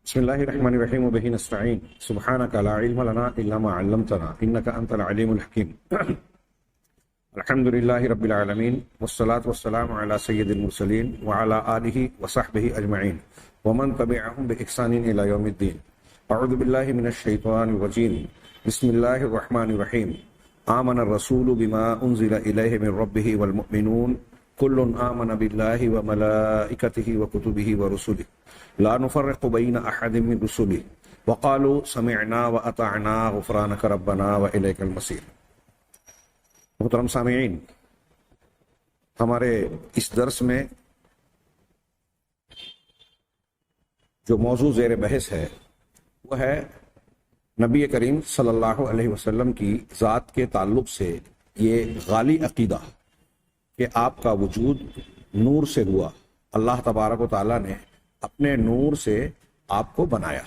بسم الله الرحمن الرحيم وبه نستعين سبحانك لا علم لنا إلا ما علمتنا إنك أنت العليم الحكيم. الحمد لله رب العالمين والصلاة والسلام على سيد المرسلين وعلى آله وصحبه أجمعين ومن تبعهم بإحسان إلى يوم الدين. أعوذ بالله من الشيطان الرجيم. بسم الله الرحمن الرحيم. آمن الرسول بما أنزل إليه من ربه والمؤمنون كل آمن بالله وملائكته وكتبه ورسله لا نفرق بين أحد من رسله وقالوا سمعنا وأطعنا غفرانك ربنا وإليك المصير. محترم سامعین، ہمارے اس درس میں جو موضوع زیر بحث ہے وہ ہے نبی کریم صلی اللہ علیہ وسلم کی ذات کے تعلق سے یہ غالی عقیدہ کہ آپ کا وجود نور سے ہوا، اللہ تبارک و تعالیٰ نے اپنے نور سے آپ کو بنایا.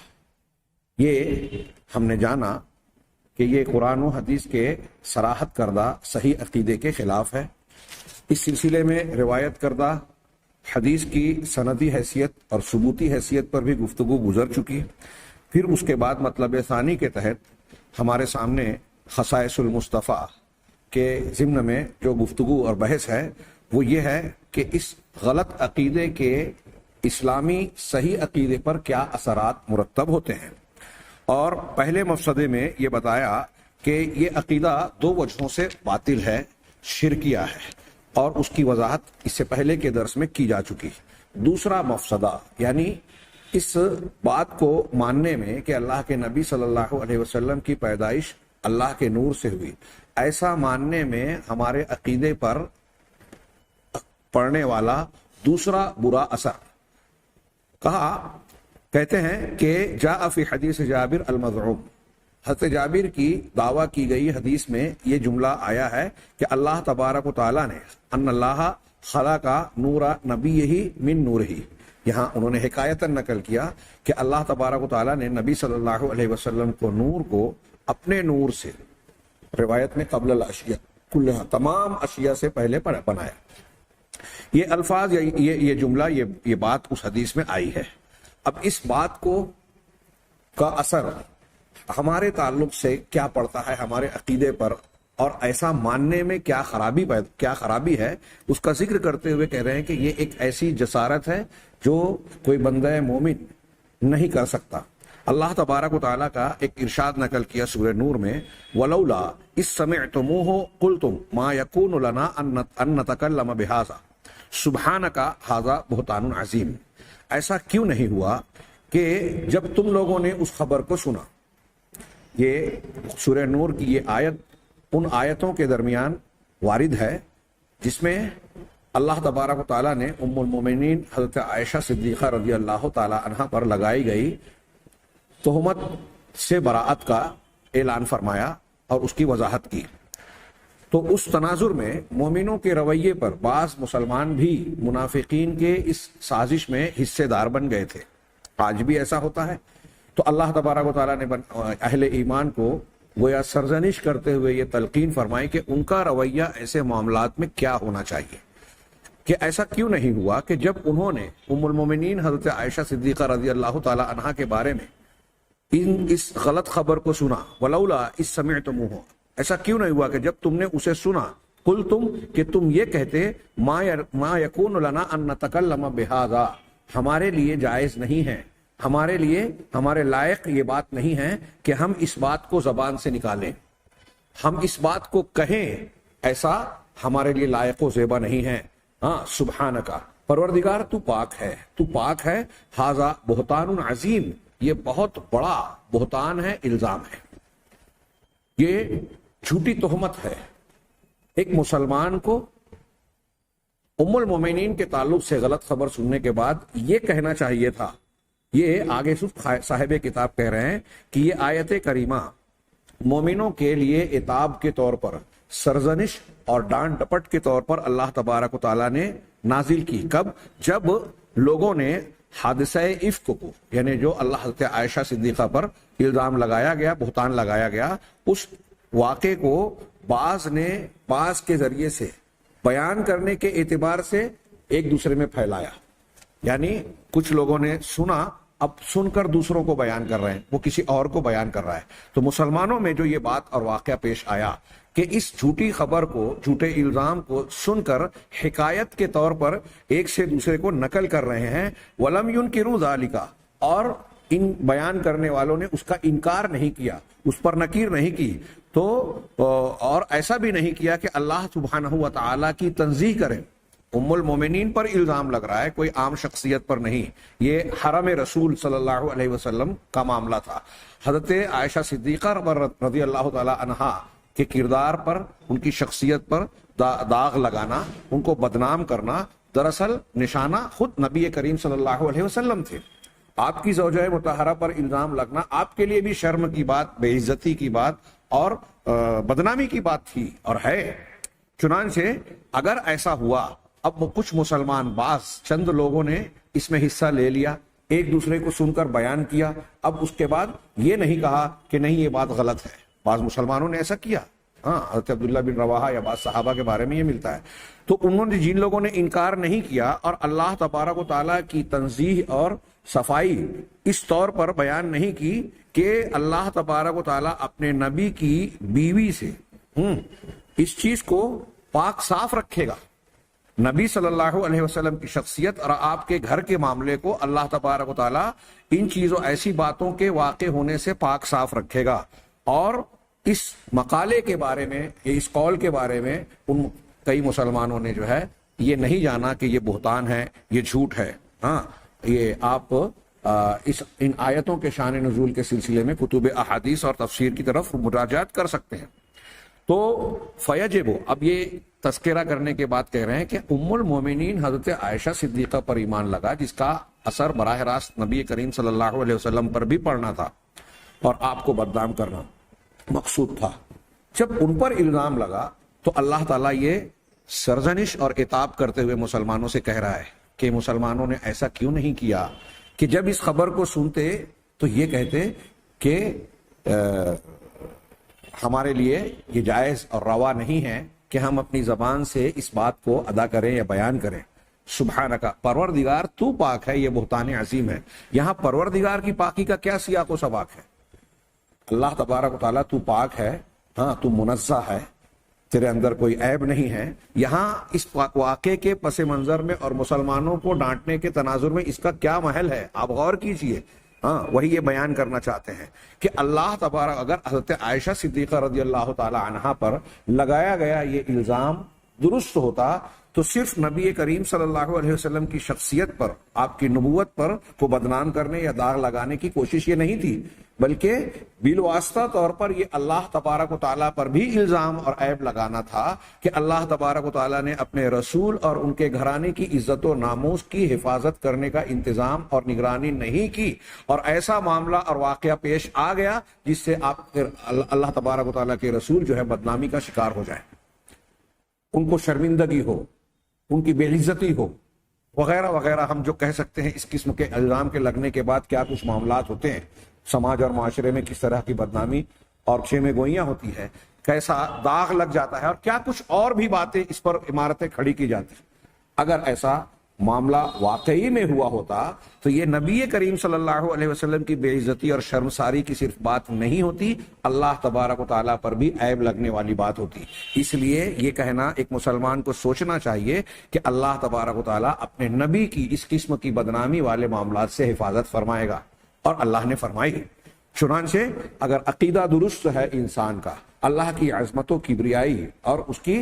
یہ ہم نے جانا کہ یہ قرآن و حدیث کے صراحت کردہ صحیح عقیدے کے خلاف ہے. اس سلسلے میں روایت کردہ حدیث کی سندی حیثیت اور ثبوتی حیثیت پر بھی گفتگو گزر چکی. پھر اس کے بعد مطلب ثانی کے تحت ہمارے سامنے خصائص المصطفیٰ کے ضمن میں جو گفتگو اور بحث ہے وہ یہ ہے کہ اس غلط عقیدے کے اسلامی صحیح عقیدے پر کیا اثرات مرتب ہوتے ہیں. اور پہلے مفسدے میں یہ بتایا کہ یہ عقیدہ دو وجہوں سے باطل ہے، شرکیہ ہے، اور اس کی وضاحت اس سے پہلے کے درس میں کی جا چکی. دوسرا مفسدہ یعنی اس بات کو ماننے میں کہ اللہ کے نبی صلی اللہ علیہ وسلم کی پیدائش اللہ کے نور سے ہوئی، ایسا ماننے میں ہمارے عقیدے پر پڑنے والا دوسرا برا اثر. کہتے ہیں کہ جاء فی حدیث جابر المزعوم، حضرت جابر کی دعویٰ کی گئی حدیث میں یہ جملہ آیا ہے کہ اللہ تبارک و تعالیٰ نے ان اللہ خلق نور نبیہ من نورہ. یہاں انہوں نے حکایتاً نقل کیا کہ اللہ تبارک و تعالیٰ نے نبی صلی اللہ علیہ وسلم کو نور کو اپنے نور سے، روایت میں قبل الاشیاء کلھا، تمام اشیاء سے پہلے بنایا. یہ الفاظ یہ جملہ یہ بات اس حدیث میں آئی ہے. اب اس بات کا اثر ہمارے تعلق سے کیا پڑتا ہے ہمارے عقیدے پر، اور ایسا ماننے میں کیا خرابی ہے، اس کا ذکر کرتے ہوئے کہہ رہے ہیں کہ یہ ایک ایسی جسارت ہے جو کوئی بندہ مومن نہیں کر سکتا. اللہ تبارک و تعالیٰ کا ایک ارشاد نقل کیا سورہ نور میں، وَلَوْلَا إِذْ سَمِعْتُمُوهُ قُلْتُمْ مَا يَكُونُ لَنَا أَن نَّتَكَلَّمَ بِهَٰذَا سُبْحَانَكَ هَٰذَا بُهْتَانٌ عَظِيمٌ. ایسا کیوں نہیں ہوا کہ جب تم لوگوں نے اس خبر کو سنا. یہ سورہ نور کی یہ آیت ان آیتوں کے درمیان وارد ہے جس میں اللہ تبارک و تعالیٰ نے ام المومنین حضرت عائشہ صدیقہ رضی اللہ تعالیٰ عنہا پر لگائی گئی تہمت سے براءت کا اعلان فرمایا اور اس کی وضاحت کی. تو اس تناظر میں مومنوں کے رویے پر بعض مسلمان بھی منافقین کے اس سازش میں حصے دار بن گئے تھے. آج بھی ایسا ہوتا ہے. تو اللہ تبارک و تعالیٰ نے اہل ایمان کو گویا سرزنش کرتے ہوئے یہ تلقین فرمائی کہ ان کا رویہ ایسے معاملات میں کیا ہونا چاہیے، کہ ایسا کیوں نہیں ہوا کہ جب انہوں نے ام المومنین حضرت عائشہ صدیقہ رضی اللہ تعالی عنہا کے بارے میں اس غلط خبر کو سنا، ولولا اذ سمعتموہ، ایسا کیوں نہیں ہوا کہ جب تم نے اسے سنا، قلتم، کہ تم یہ کہتے ما یکون لنا ان نتکلم بہذا، ہمارے لیے جائز نہیں ہے، ہمارے لیے ہمارے لائق یہ بات نہیں ہے کہ ہم اس بات کو زبان سے نکالیں، ہم اس بات کو کہیں، ایسا ہمارے لیے لائق و زیبا نہیں ہے. ہاں، سبحانکا، پروردگار تو پاک ہے، تو پاک ہے. ھذا بہتان عظیم، یہ بہت بڑا بہتان ہے، الزام ہے، یہ جھوٹی تہمت ہے. ایک مسلمان کو ام المومنین کے تعلق سے غلط خبر سننے کے بعد یہ کہنا چاہیے تھا. یہ آگے صاحب کتاب کہہ رہے ہیں کہ یہ آیت کریمہ مومنوں کے لیے عتاب کے طور پر، سرزنش اور ڈانٹ ڈپٹ کے طور پر اللہ تبارک و تعالیٰ نے نازل کی. کب؟ جب لوگوں نے حادثہ افک کو، یعنی جو اللہ حضرت عائشہ صدیقہ پر الزام لگایا گیا، بہتان لگایا گیا، اس واقعے کو بعض کے ذریعے سے بیان کرنے کے اعتبار سے ایک دوسرے میں پھیلایا. یعنی کچھ لوگوں نے سنا اب سن کر دوسروں کو بیان کر رہے ہیں، وہ کسی اور کو بیان کر رہا ہے۔ تو مسلمانوں میں جو یہ بات اور واقعہ پیش آیا کہ اس جھوٹی خبر کو، جھوٹے الزام کو سن کر حکایت کے طور پر ایک سے دوسرے کو نقل کر رہے ہیں، وَلَمْ يُنْكِرُوا ذَلِكَ، اور ان بیان کرنے والوں نے اس کا انکار نہیں کیا، اس پر نکیر نہیں کی، تو اور ایسا بھی نہیں کیا کہ اللہ سبحانہ و تعالیٰ کی تنزیہ کریں۔ ام المومنین پر الزام لگ رہا ہے، کوئی عام شخصیت پر نہیں، یہ حرم رسول صلی اللہ علیہ وسلم کا معاملہ تھا۔ حضرت عائشہ صدیقہ رضی اللہ تعالی عنہا کے کردار پر، ان کی شخصیت پر داغ لگانا، ان کو بدنام کرنا، دراصل نشانہ خود نبی کریم صلی اللہ علیہ وسلم تھے۔ آپ کی زوجہ مطہرہ پر الزام لگنا آپ کے لیے بھی شرم کی بات، بے عزتی کی بات اور بدنامی کی بات تھی اور ہے۔ چنانچہ اگر ایسا ہوا، اب کچھ مسلمان بعض چند لوگوں نے اس میں حصہ لے لیا، ایک دوسرے کو سن کر بیان کیا، اب اس کے بعد یہ نہیں کہا کہ نہیں یہ بات غلط ہے۔ بعض مسلمانوں نے ایسا کیا، ہاں، حضرت عبداللہ بن رواحہ یا بعض صحابہ کے بارے میں یہ ملتا ہے۔ تو انہوں نے، جن لوگوں نے انکار نہیں کیا اور اللہ تبارک و تعالیٰ کی تنزیہ اور صفائی اس طور پر بیان نہیں کی کہ اللہ تبارک و تعالیٰ اپنے نبی کی بیوی سے اس چیز کو پاک صاف رکھے گا، نبی صلی اللہ علیہ وسلم کی شخصیت اور آپ کے گھر کے معاملے کو اللہ تبارک و تعالیٰ ان چیزوں، ایسی باتوں کے واقع ہونے سے پاک صاف رکھے گا۔ اور اس مقالے کے بارے میں، اس قول کے بارے میں ان کئی مسلمانوں نے جو ہے یہ نہیں جانا کہ یہ بہتان ہے، یہ جھوٹ ہے۔ ہاں، یہ آپ ان آیتوں کے شان نزول کے سلسلے میں کتب احادیث اور تفسیر کی طرف مراجعات کر سکتے ہیں۔ تو فیجب، اب یہ تذکرہ کرنے کے بعد کہہ رہے ہیں کہ ام المومنین حضرت عائشہ صدیقہ پر ایمان لگا، جس کا اثر براہ راست نبی کریم صلی اللہ علیہ وسلم پر بھی پڑنا تھا اور آپ کو بدنام کرنا مقصود تھا۔ جب ان پر الزام لگا تو اللہ تعالیٰ یہ سرزنش اور عتاب کرتے ہوئے مسلمانوں سے کہہ رہا ہے کہ مسلمانوں نے ایسا کیوں نہیں کیا کہ جب اس خبر کو سنتے تو یہ کہتے کہ ہمارے لیے یہ جائز اور روا نہیں ہے کہ ہم اپنی زبان سے اس بات کو ادا کریں یا بیان کریں۔ سبحانک، پروردگار تو پاک ہے، یہ بہتان عظیم ہے۔ یہاں پروردگار کی پاکی کا کیا سیاق و سباق ہے؟ اللہ تبارک و تعالیٰ تو پاک ہے، ہاں، تو منزہ ہے، تیرے اندر کوئی عیب نہیں ہے۔ یہاں اس واقعے کے پس منظر میں اور مسلمانوں کو ڈانٹنے کے تناظر میں اس کا کیا محل ہے؟ آپ غور کیجئے۔ ہاں، وہی یہ بیان کرنا چاہتے ہیں کہ اللہ تبارک، اگر حضرت عائشہ صدیقہ رضی اللہ تعالی عنہا پر لگایا گیا یہ الزام درست ہوتا تو صرف نبی کریم صلی اللہ علیہ وسلم کی شخصیت پر، آپ کی نبوت پر کو بدنام کرنے یا داغ لگانے کی کوشش یہ نہیں تھی، بلکہ بالواسطہ طور پر یہ اللہ تبارک و تعالیٰ پر بھی الزام اور عیب لگانا تھا کہ اللہ تبارک و تعالیٰ نے اپنے رسول اور ان کے گھرانے کی عزت و ناموس کی حفاظت کرنے کا انتظام اور نگرانی نہیں کی، اور ایسا معاملہ اور واقعہ پیش آ گیا جس سے آپ اللہ تبارک و تعالیٰ کے رسول جو ہے بدنامی کا شکار ہو جائے، ان کو شرمندگی ہو، ان کی بے عزتی ہو، وغیرہ وغیرہ۔ ہم جو کہہ سکتے ہیں اس قسم کے الزام کے لگنے کے بعد کیا کچھ معاملات ہوتے ہیں سماج اور معاشرے میں، کس طرح کی بدنامی اور خیمے گوئیاں ہوتی ہے، کیسا داغ لگ جاتا ہے، اور کیا کچھ اور بھی باتیں اس پر عمارتیں کھڑی کی جاتی ہیں۔ اگر ایسا معاملہ واقعی میں ہوا ہوتا تو یہ نبی کریم صلی اللہ علیہ وسلم کی بے عزتی اور شرمساری کی صرف بات نہیں ہوتی، اللہ تبارک و تعالیٰ پر بھی عیب لگنے والی بات ہوتی۔ اس لیے یہ کہنا ایک مسلمان کو سوچنا چاہیے کہ اللہ تبارک و تعالیٰ اپنے نبی کی اس قسم کی بدنامی والے معاملات سے حفاظت فرمائے گا، اور اللہ نے فرمائی۔ چنانچہ اگر عقیدہ درست ہے انسان کا، اللہ کی عظمت و کبریائی اور اس کی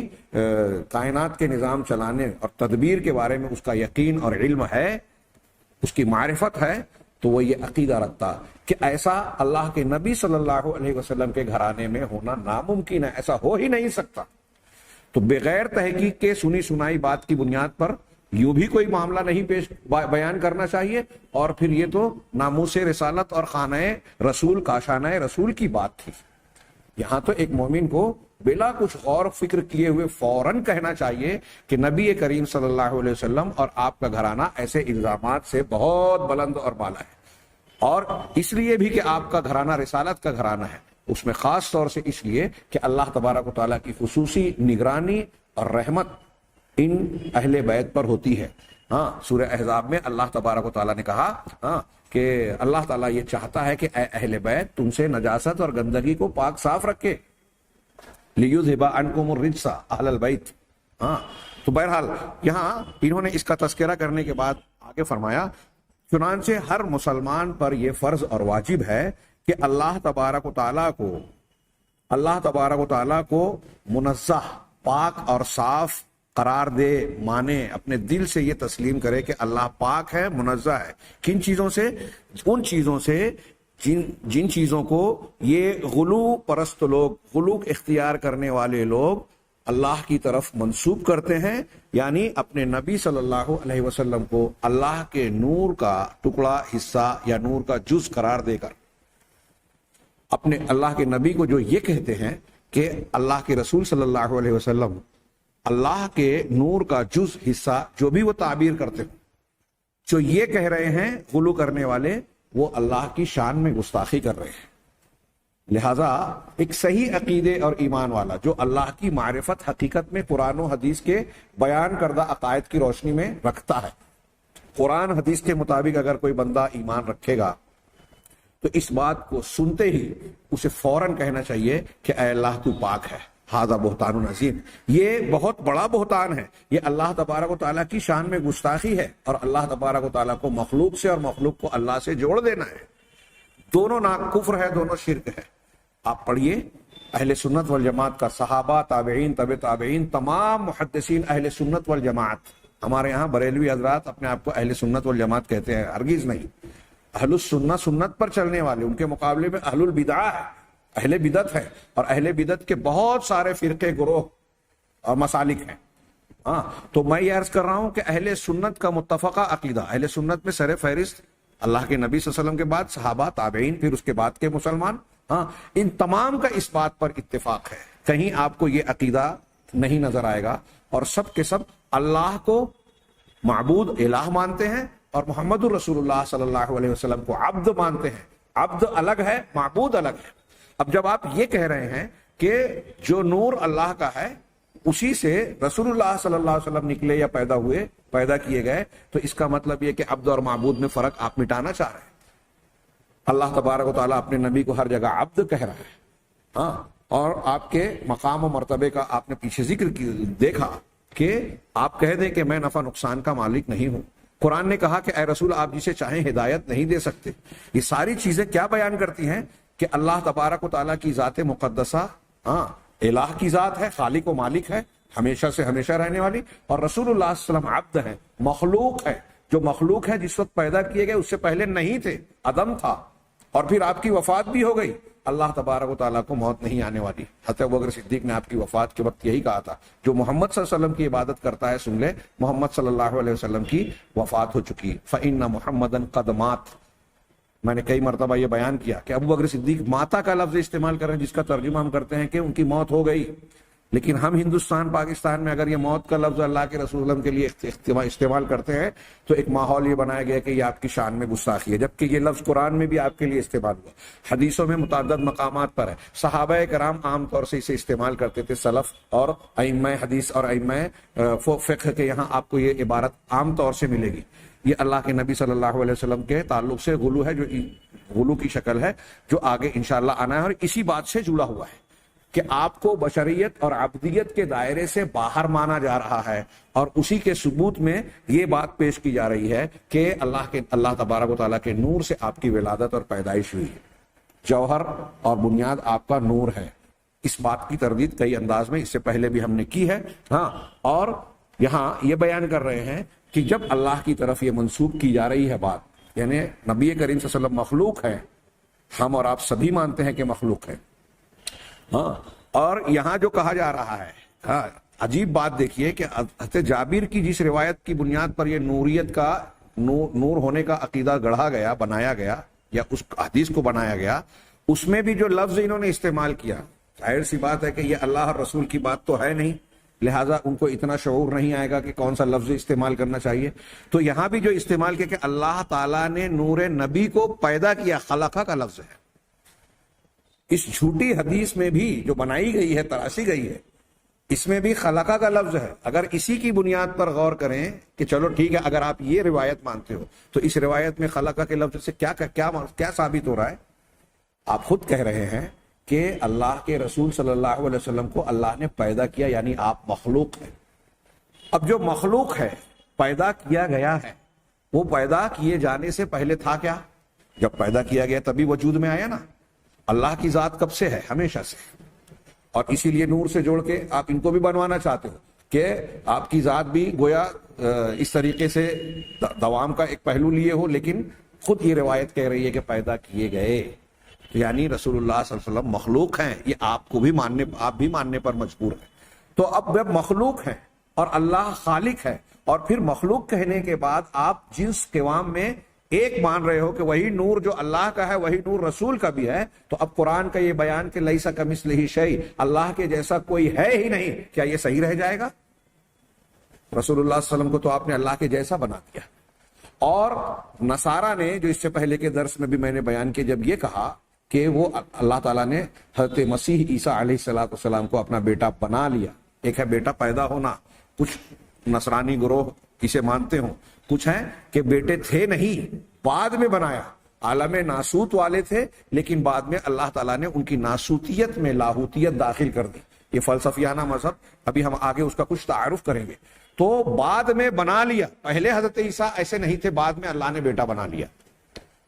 کائنات کے نظام چلانے اور تدبیر کے بارے میں اس کا یقین اور علم ہے، اس کی معرفت ہے، تو وہ یہ عقیدہ رکھتا کہ ایسا اللہ کے نبی صلی اللہ علیہ وسلم کے گھرانے میں ہونا ناممکن ہے، ایسا ہو ہی نہیں سکتا۔ تو بغیر تحقیق کے سنی سنائی بات کی بنیاد پر یوں بھی کوئی معاملہ نہیں بیان کرنا چاہیے، اور پھر یہ تو ناموس رسالت اور خانہ رسول، کاشانہ رسول کی بات تھی۔ یہاں تو ایک مومن کو بلا کچھ غور فکر کیے ہوئے فوراً کہنا چاہیے کہ نبی کریم صلی اللہ علیہ وسلم اور آپ کا گھرانہ ایسے الزامات سے بہت بلند اور بالا ہے، اور اس لیے بھی کہ آپ کا گھرانہ رسالت کا گھرانہ ہے، اس میں خاص طور سے اس لیے کہ اللہ تبارک و تعالیٰ کی خصوصی نگرانی اور رحمت ان اہل بیت پر ہوتی ہے۔ ہاں، سورہ احزاب میں اللہ تبارک و تعالیٰ نے کہا ہاں کہ اللہ تعالیٰ یہ چاہتا ہے کہ اے اہل بیت تم سے نجاست اور گندگی کو پاک صاف رکھے، لِيُذْهِبَ عَنْكُمُ الرِّجْسَ أَهْلَ الْبَيْتِ۔ ہاں، تو بہرحال یہاں انہوں نے اس کا تذکرہ کرنے کے بعد آگے فرمایا چنانچہ ہر مسلمان پر یہ فرض اور واجب ہے کہ اللہ تبارک و تعالیٰ کو منزہ، پاک اور صاف قرار دے، مانے، اپنے دل سے یہ تسلیم کرے کہ اللہ پاک ہے، منزہ ہے۔ کن چیزوں سے؟ ان چیزوں سے جن چیزوں کو یہ غلو پرست لوگ، غلو اختیار کرنے والے لوگ اللہ کی طرف منسوب کرتے ہیں، یعنی اپنے نبی صلی اللہ علیہ وسلم کو اللہ کے نور کا ٹکڑا، حصہ یا نور کا جز قرار دے کر اپنے اللہ کے نبی کو جو یہ کہتے ہیں کہ اللہ کے رسول صلی اللہ علیہ وسلم اللہ کے نور کا جز، حصہ، جو بھی وہ تعبیر کرتے ہیں، جو یہ کہہ رہے ہیں غلو کرنے والے، وہ اللہ کی شان میں گستاخی کر رہے ہیں۔ لہذا ایک صحیح عقیدے اور ایمان والا جو اللہ کی معرفت حقیقت میں قرآن و حدیث کے بیان کردہ عقائد کی روشنی میں رکھتا ہے، قرآن حدیث کے مطابق اگر کوئی بندہ ایمان رکھے گا تو اس بات کو سنتے ہی اسے فوراً کہنا چاہیے کہ اے اللہ تو پاک ہے، ھذا بہتان عظیم، یہ بہت بڑا بہتان ہے، یہ اللہ تبارک و تعالیٰ کی شان میں گستاخی ہے، اور اللہ تبارک و تعالیٰ کو مخلوق سے اور مخلوق کو اللہ سے جوڑ دینا ہے، دونوں کفر ہے، دونوں شرک ہے۔ آپ پڑھیے اہل سنت والجماعت کا، صحابہ، تابعین، تبع تابعین، تمام محدثین اہل سنت والجماعت۔ ہمارے ہاں بریلوی حضرات اپنے آپ کو اہل سنت والجماعت کہتے ہیں، ہرگز نہیں۔ اہل السنہ سنت پر چلنے والے، ان کے مقابلے میں اہل البدع ہے، اہل بدعت ہے، اور اہل بدعت کے بہت سارے فرقے، گروہ اور مسالک ہیں۔ ہاں، تو میں یہ عرض کر رہا ہوں کہ اہل سنت کا متفقہ عقیدہ، اہل سنت میں سر فہرست اللہ کے نبی صلی اللہ علیہ وسلم کے بعد صحابہ، تابعین، پھر اس کے بعد کے مسلمان، ہاں، ان تمام کا اس بات پر اتفاق ہے، کہیں آپ کو یہ عقیدہ نہیں نظر آئے گا، اور سب کے سب اللہ کو معبود، الہ مانتے ہیں، اور محمد الرسول اللہ صلی اللہ علیہ وسلم کو عبد مانتے ہیں۔ عبد الگ ہے، معبود الگ ہے۔ اب جب آپ یہ کہہ رہے ہیں کہ جو نور اللہ کا ہے اسی سے رسول اللہ صلی اللہ علیہ وسلم نکلے یا پیدا کیے گئے، تو اس کا مطلب یہ کہ عبد اور معبود میں فرق آپ مٹانا چاہ رہے ہیں۔ اللہ تبارک و تعالیٰ اپنے نبی کو ہر جگہ عبد کہہ رہا ہے، ہاں، اور آپ کے مقام و مرتبے کا آپ نے پیچھے ذکر دیکھا کہ آپ کہہ دیں کہ میں نفع نقصان کا مالک نہیں ہوں۔ قرآن نے کہا کہ اے رسول آپ جسے چاہیں ہدایت نہیں دے سکتے۔ یہ ساری چیزیں کیا بیان کرتی ہیں؟ کہ اللہ تبارک و تعالیٰ کی ذات مقدسہ، ہاں، الہ کی ذات ہے، خالق و مالک ہے، ہمیشہ سے ہمیشہ رہنے والی، اور رسول اللہ صلی اللہ علیہ وسلم عبد ہے، مخلوق ہے۔ جو مخلوق ہے جس وقت پیدا کیے گئے اس سے پہلے نہیں تھے، عدم تھا، اور پھر آپ کی وفات بھی ہو گئی۔ اللہ تبارک و تعالیٰ کو موت نہیں آنے والی۔ حضرت ابوبکر صدیق نے آپ کی وفات کے وقت یہی کہا تھا، جو محمد صلی اللہ علیہ وسلم کی عبادت کرتا ہے سن لے، محمد صلی اللہ علیہ وسلم کی وفات ہو چکی، فإن محمدًا قد مات۔ میں نے کئی مرتبہ یہ بیان کیا کہ ابوبکر صدیق ماتا کا لفظ استعمال کر رہے ہیں، جس کا ترجمہ ہم کرتے ہیں کہ ان کی موت ہو گئی، لیکن ہم ہندوستان، پاکستان میں اگر یہ موت کا لفظ اللہ کے رسول اللہ کے لیے استعمال کرتے ہیں تو ایک ماحول یہ بنایا گیا کہ یہ آپ کی شان میں گستاخی ہے، جبکہ یہ لفظ قرآن میں بھی آپ کے لیے استعمال ہوا، حدیثوں میں متعدد مقامات پر ہے۔ صحابہ کرام عام طور سے اسے استعمال کرتے تھے، سلف اور ائمہ حدیث اور ائمہ فقہ کے یہاں آپ کو یہ عبارت عام طور سے ملے گی۔ یہ اللہ کے نبی صلی اللہ علیہ وسلم کے تعلق سے غلو ہے، جو غلو کی شکل ہے، جو آگے انشاءاللہ آنا ہے، اور اسی بات سے جڑا ہوا ہے کہ آپ کو بشریت اور عبدیت کے دائرے سے باہر مانا جا رہا ہے، اور اسی کے ثبوت میں یہ بات پیش کی جا رہی ہے کہ اللہ تبارک و تعالیٰ کے نور سے آپ کی ولادت اور پیدائش ہوئی ہے، جوہر اور بنیاد آپ کا نور ہے۔ اس بات کی تردید کئی انداز میں اس سے پہلے بھی ہم نے کی ہے، ہاں، اور یہاں یہ بیان کر رہے ہیں کہ جب اللہ کی طرف یہ منسوب کی جا رہی ہے بات، یعنی نبی کریم صلی اللہ علیہ وسلم مخلوق ہے، ہم اور آپ سبھی مانتے ہیں کہ مخلوق ہے، ہاں، اور یہاں جو کہا جا رہا ہے، ہاں، عجیب بات دیکھیے کہ حضرت جابر کی جس روایت کی بنیاد پر یہ نوریت کا نور ہونے کا عقیدہ گڑھا گیا، بنایا گیا، یا اس حدیث کو بنایا گیا، اس میں بھی جو لفظ انہوں نے استعمال کیا، ظاہر سی بات ہے کہ یہ اللہ اور رسول کی بات تو ہے نہیں، لہٰذا ان کو اتنا شعور نہیں آئے گا کہ کون سا لفظ استعمال کرنا چاہیے۔ تو یہاں بھی جو استعمال کیا کہ اللہ تعالیٰ نے نور نبی کو پیدا کیا، خلقہ کا لفظ ہے۔ اس جھوٹی حدیث میں بھی جو بنائی گئی ہے، تراشی گئی ہے، اس میں بھی خلقہ کا لفظ ہے. اگر اسی کی بنیاد پر غور کریں کہ چلو ٹھیک ہے اگر آپ یہ روایت مانتے ہو تو اس روایت میں خلقہ کے لفظ سے کیا ثابت ہو رہا ہے؟ آپ خود کہہ رہے ہیں کہ اللہ کے رسول صلی اللہ علیہ وسلم کو اللہ نے پیدا کیا، یعنی آپ مخلوق ہیں. اب جو مخلوق ہے پیدا کیا گیا ہے، وہ پیدا کیے جانے سے پہلے تھا کیا؟ جب پیدا کیا گیا تبھی وجود میں آیا نا. اللہ کی ذات کب سے ہے؟ ہمیشہ سے. اور اسی لیے نور سے جوڑ کے آپ ان کو بھی بنوانا چاہتے ہو کہ آپ کی ذات بھی گویا اس طریقے سے دوام کا ایک پہلو لیے ہو، لیکن خود یہ روایت کہہ رہی ہے کہ پیدا کیے گئے، یعنی رسول اللہ صلی اللہ علیہ وسلم مخلوق ہیں. یہ آپ بھی ماننے پر مجبور ہیں. تو اب جب مخلوق ہیں اور اللہ خالق ہے، اور پھر مخلوق کہنے کے بعد آپ جنس قوام میں ایک مان رہے ہو کہ وہی نور جو اللہ کا ہے وہی نور رسول کا بھی ہے، تو اب قرآن کا یہ بیان کہ لیسا کمثلہ شیء، اللہ کے جیسا کوئی ہے ہی نہیں، کیا یہ صحیح رہ جائے گا؟ رسول اللہ صلی اللہ علیہ وسلم کو تو آپ نے اللہ کے جیسا بنا دیا. اور نصارہ نے، جو اس سے پہلے کے درس میں بھی میں نے بیان کیا، جب یہ کہا کہ وہ اللہ تعالیٰ نے حضرت مسیح عیسیٰ علیہ السلام کو اپنا بیٹا بنا لیا. ایک ہے بیٹا پیدا ہونا، کچھ نصرانی گروہ اسے مانتے ہوں، کچھ ہیں کہ بیٹے تھے نہیں، بعد میں بنایا. عالم ناسوت والے تھے لیکن بعد میں اللہ تعالیٰ نے ان کی ناسوتیت میں لاہوتیت داخل کر دی. یہ فلسفیانہ مذہب، ابھی ہم آگے اس کا کچھ تعارف کریں گے. تو بعد میں بنا لیا، پہلے حضرت عیسیٰ ایسے نہیں تھے، بعد میں اللہ نے بیٹا بنا لیا.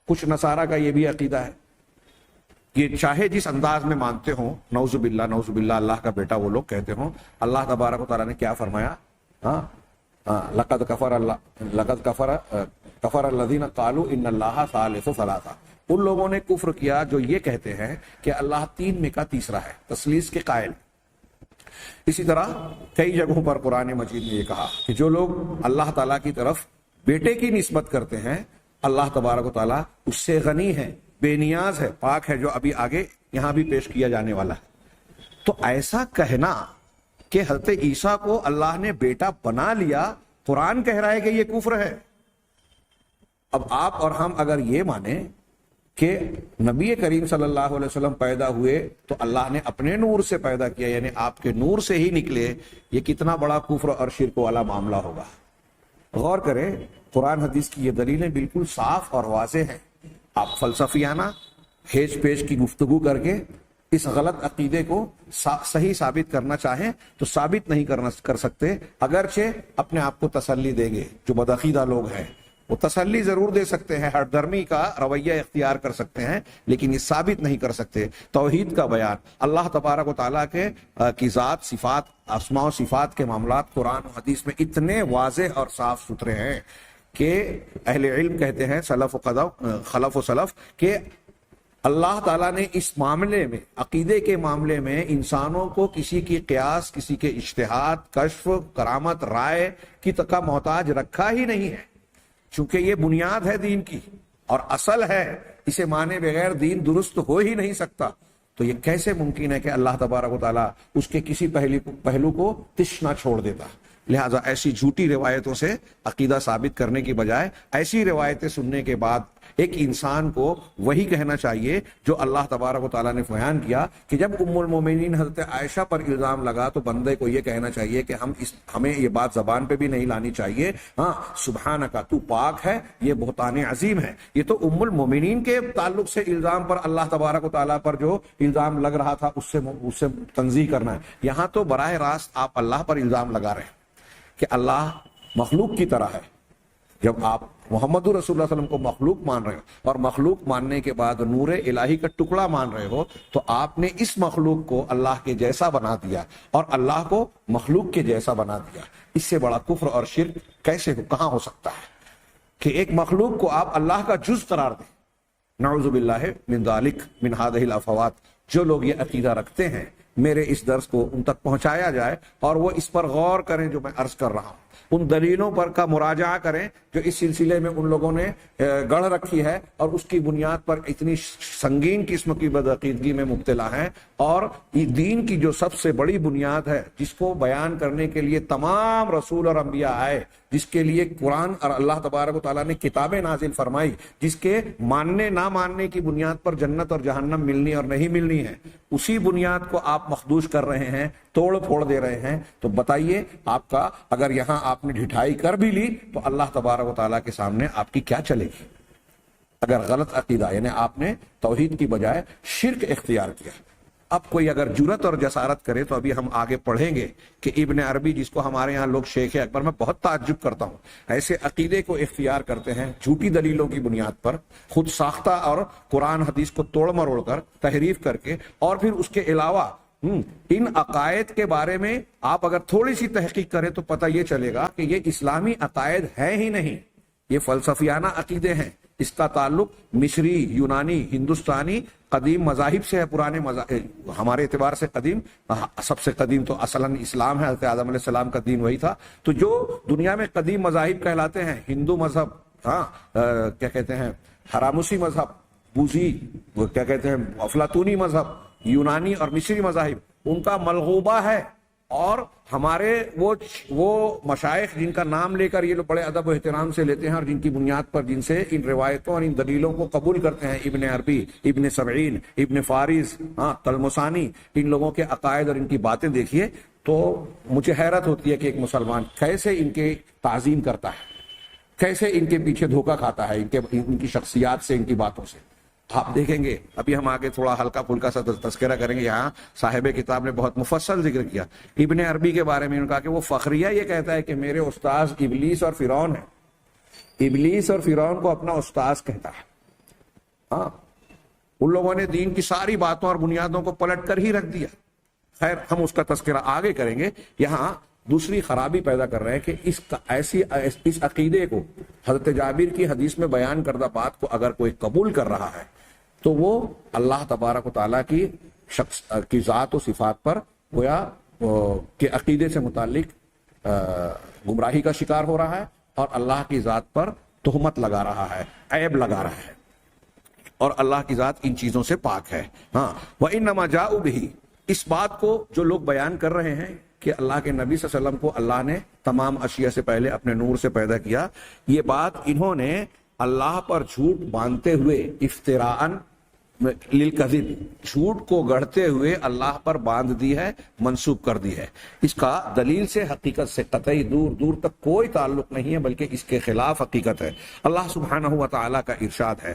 کچھ نصارہ کا یہ بھی عقیدہ ہے. یہ چاہے جس انداز میں مانتے ہوں، نعوذ باللہ اللہ کا بیٹا وہ لوگ کہتے ہوں، اللہ تبارک و تعالیٰ نے کیا فرمایا؟ لقد کفر الذین قالوا ان اللہ ثالث ثلاثہ. ان لوگوں نے کفر کیا جو یہ کہتے ہیں کہ اللہ تین میں کا تیسرا ہے، تثلیث کے قائل. اسی طرح کئی جگہوں پر قرآن مجید نے یہ کہا کہ جو لوگ اللہ تعالیٰ کی طرف بیٹے کی نسبت کرتے ہیں، اللہ تبارک و تعالیٰ اس سے غنی ہے، بے نیاز ہے، پاک ہے، جو ابھی آگے یہاں بھی پیش کیا جانے والا ہے. تو ایسا کہنا کہ حضرت عیسیٰ کو اللہ نے بیٹا بنا لیا، قرآن کہہ رہا ہے کہ یہ کفر ہے. اب آپ اور ہم اگر یہ مانیں کہ نبی کریم صلی اللہ علیہ وسلم پیدا ہوئے تو اللہ نے اپنے نور سے پیدا کیا، یعنی آپ کے نور سے ہی نکلے، یہ کتنا بڑا کفر اور شرک والا معاملہ ہوگا. غور کریں، قرآن حدیث کی یہ دلیلیں بالکل صاف اور واضح ہیں. آپ فلسفیانہ ہیج پیش کی گفتگو کر کے اس غلط عقیدے کو صحیح ثابت کرنا چاہیں تو ثابت نہیں کر سکتے، اگرچہ اپنے آپ کو تسلی دیں گے. جو بدعقیدہ لوگ ہیں وہ تسلی ضرور دے سکتے ہیں، ہر درمی کا رویہ اختیار کر سکتے ہیں، لیکن یہ ثابت نہیں کر سکتے. توحید کا بیان، اللہ تبارک و تعالیٰ کے کی ذات، صفات، اسماء و صفات کے معاملات قرآن و حدیث میں اتنے واضح اور صاف ستھرے ہیں کہ اہل علم کہتے ہیں، خلف و سلف، کہ اللہ تعالیٰ نے اس معاملے میں، عقیدے کے معاملے میں، انسانوں کو کسی کی قیاس، کسی کے اجتہاد، کشف، کرامت، رائے کی کا محتاج رکھا ہی نہیں ہے. چونکہ یہ بنیاد ہے دین کی اور اصل ہے، اسے مانے بغیر دین درست ہو ہی نہیں سکتا. تو یہ کیسے ممکن ہے کہ اللہ تبارک و تعالیٰ اس کے کسی پہلو کو تش نہ چھوڑ دیتا؟ لہٰذا ایسی جھوٹی روایتوں سے عقیدہ ثابت کرنے کی بجائے ایسی روایتیں سننے کے بعد ایک انسان کو وہی کہنا چاہیے جو اللہ تبارک و تعالیٰ نے بیان کیا کہ جب ام المومنین حضرت عائشہ پر الزام لگا تو بندے کو یہ کہنا چاہیے کہ ہمیں یہ بات زبان پہ بھی نہیں لانی چاہیے، ہاں سبحانک، تو پاک ہے، یہ بہتان عظیم ہے. یہ تو ام المومنین کے تعلق سے الزام پر اللہ تبارک و تعالیٰ پر جو الزام لگ رہا تھا اس سے تنزیہ کرنا ہے. یہاں تو براہ راست آپ اللہ پر الزام لگا رہے ہیں کہ اللہ مخلوق کی طرح ہے. جب آپ محمد رسول اللہ صلی اللہ علیہ وسلم کو مخلوق مان رہے ہو اور مخلوق ماننے کے بعد نور الہی کا ٹکڑا مان رہے ہو، تو آپ نے اس مخلوق کو اللہ کے جیسا بنا دیا اور اللہ کو مخلوق کے جیسا بنا دیا. اس سے بڑا کفر اور شرک کہاں ہو سکتا ہے کہ ایک مخلوق کو آپ اللہ کا جز قرار دیں؟ نعوذ باللہ من ذالک، من ہذہ الافوات. جو لوگ یہ عقیدہ رکھتے ہیں، میرے اس درس کو ان تک پہنچایا جائے اور وہ اس پر غور کریں جو میں عرض کر رہا ہوں. ان دلیلوں پر کا مراجعہ کریں جو اس سلسلے میں ان لوگوں نے گڑھ رکھی ہے اور اس کی بنیاد پر اتنی سنگین قسم کی بدعقیدگی میں مبتلا ہیں. اور دین کی جو سب سے بڑی بنیاد ہے جس کو بیان کرنے کے لیے تمام رسول اور انبیاء آئے, جس کے لیے قرآن اور اللہ تبارک و تعالیٰ نے کتابیں نازل فرمائی, جس کے ماننے نہ ماننے کی بنیاد پر جنت اور جہنم ملنی اور نہیں ملنی ہے, اسی بنیاد کو آپ مخدوش کر رہے ہیں, توڑ پھوڑ دے رہے ہیں. تو بتائیے آپ کا اگر یہاں آپ نے ڈھٹائی کر بھی لی تو اللہ تبارک و تعالیٰ کے سامنے آپ کی کیا چلے گی؟ اگر غلط عقیدہ یعنی آپ نے توحید کی بجائے شرک اختیار کیا. اب کوئی اگر جرت اور جسارت کرے تو ابھی ہم آگے پڑھیں گے کہ ابن عربی جس کو ہمارے ہاں لوگ شیخ اکبر, میں بہت تعجب کرتا ہوں, ایسے عقیدے کو اختیار کرتے ہیں جھوٹی دلیلوں کی بنیاد پر, خود ساختہ اور قرآن حدیث کو توڑ مروڑ کر تحریف کر کے, اور پھر اس کے علاوہ ان عقائد کے بارے میں آپ اگر تھوڑی سی تحقیق کریں تو پتہ یہ چلے گا کہ یہ اسلامی عقائد ہے ہی نہیں, یہ فلسفیانہ عقیدے ہیں. اس کا تعلق مصری, یونانی, ہندوستانی قدیم مذاہب سے ہے. پرانے ہمارے اعتبار سے قدیم, سب سے قدیم تو اصلاً اسلام ہے, حضرت آدم علیہ السلام کا دین وہی تھا. تو جو دنیا میں قدیم مذاہب کہلاتے ہیں, ہندو مذہب, کیا کہتے ہیں حراموسی مذہب, بوذی, کیا کہتے ہیں افلاطونی مذہب, یونانی اور مصری مذاہب, ان کا ملغوبہ ہے. اور ہمارے وہ مشائخ جن کا نام لے کر یہ لوگ بڑے ادب و احترام سے لیتے ہیں اور جن کی بنیاد پر جن سے ان روایتوں اور ان دلیلوں کو قبول کرتے ہیں, ابن عربی, ابن سبعین, ابن فارس, طلمسانی, ان لوگوں کے عقائد اور ان کی باتیں دیکھیے تو مجھے حیرت ہوتی ہے کہ ایک مسلمان کیسے ان کے تعظیم کرتا ہے, کیسے ان کے پیچھے دھوکہ کھاتا ہے, ان کی شخصیات سے, ان کی باتوں سے. آپ دیکھیں گے ابھی ہم آگے تھوڑا ہلکا پھلکا سا تذکرہ کریں گے. یہاں صاحب کتاب نے بہت مفصل ذکر کیا ابن عربی کے بارے میں. انہوں نے کہا کہ وہ فخریہ یہ کہتا ہے کہ میرے استاذ ابلیس اور فرعون ہیں. ابلیس اور فرعون کو اپنا استاذ کہتا ہے. ان لوگوں نے دین کی ساری باتوں اور بنیادوں کو پلٹ کر ہی رکھ دیا. خیر ہم اس کا تذکرہ آگے کریں گے. یہاں دوسری خرابی پیدا کر رہے ہیں کہ اس عقیدے کو, حضرت جابر کی حدیث میں بیان کردہ بات کو اگر کوئی قبول کر رہا ہے تو وہ اللہ تبارک و تعالیٰ کی ذات و صفات پر گویا کے عقیدے سے متعلق گمراہی کا شکار ہو رہا ہے اور اللہ کی ذات پر تہمت لگا رہا ہے, عیب لگا رہا ہے, اور اللہ کی ذات ان چیزوں سے پاک ہے. وَإِنَّمَا جَاءُوا بِهِ, اس بات کو جو لوگ بیان کر رہے ہیں کہ اللہ کے نبی صلی اللہ علیہ وسلم کو اللہ نے تمام اشیاء سے پہلے اپنے نور سے پیدا کیا, یہ بات انہوں نے اللہ پر جھوٹ باندھتے ہوئے, افتراءً للکذب, جھوٹ کو گڑھتے ہوئے اللہ پر باندھ دی ہے, منسوب کر دی ہے. اس کا دلیل سے حقیقت سے قطعی دور دور تک کوئی تعلق نہیں ہے, بلکہ اس کے خلاف حقیقت ہے. اللہ سبحانہ و تعالیٰ کا ارشاد ہے